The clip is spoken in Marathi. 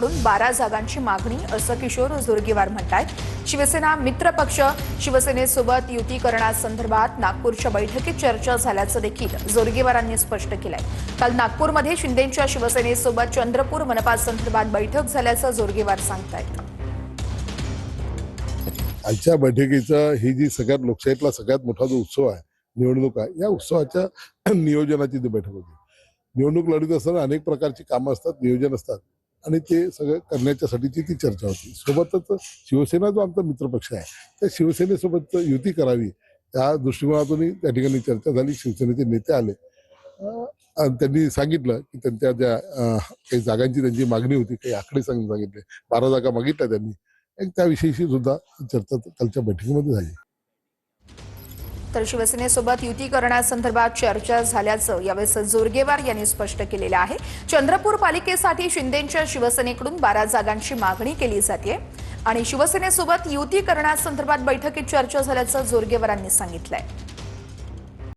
शिवसेनेकडून 12 जागांची मागणी असं किशोर जोरगेवार म्हणतायत। शिवसेना मित्र पक्ष शिवसेनेसोबत युती करण्यासंदर्भात नागपूरच्या बैठकीत चर्चा झाल्याचं देखील जोरगेवारांनी स्पष्ट केलंय। काल नागपूरमध्ये शिंदेंच्या शिवसेनेसोबत चंद्रपूर मनपा संदर्भात बैठक झाल्याचं जोरगेवार सांगतायत। आजच्या बैठकीचा ही जी सगळ्यात लोकशाहीतला सगळ्यात मोठा जो उत्सव आहे निवडणूक आहे, या उत्सवाच्या नियोजनाची ती बैठक होती। निवडणूक लढत असताना अनेक प्रकारची कामं असतात, नियोजन असतात आणि ते सगळं करण्याच्यासाठीची ती चर्चा होती। सोबतच शिवसेना जो आमचा मित्रपक्ष आहे त्या शिवसेनेसोबत युती करावी त्या दृष्टिकोनातूनही त्या ठिकाणी चर्चा झाली। शिवसेनेचे नेते आले आणि त्यांनी सांगितलं की त्यांच्या ज्या काही जागांची त्यांची मागणी होती, काही आकडे सांगितले, 12 जागा मागितल्या त्यांनी, त्याविषयीची सुद्धा चर्चा कालच्या बैठकीमध्ये झाली। तर शिवसेनेसोबत युती करण्यासंदर्भात चर्चा झाल्याचं यावेळेस जोरगेवार यांनी स्पष्ट केलेलं आहे। चंद्रपूर पालिकेसाठी शिंदेंच्या शिवसेनेकडून 12 जागांची मागणी केली जाते आणि शिवसेनेसोबत युती करण्यासंदर्भात बैठकीत चर्चा झाल्याचं जोरगेवारांनी सांगितलंय।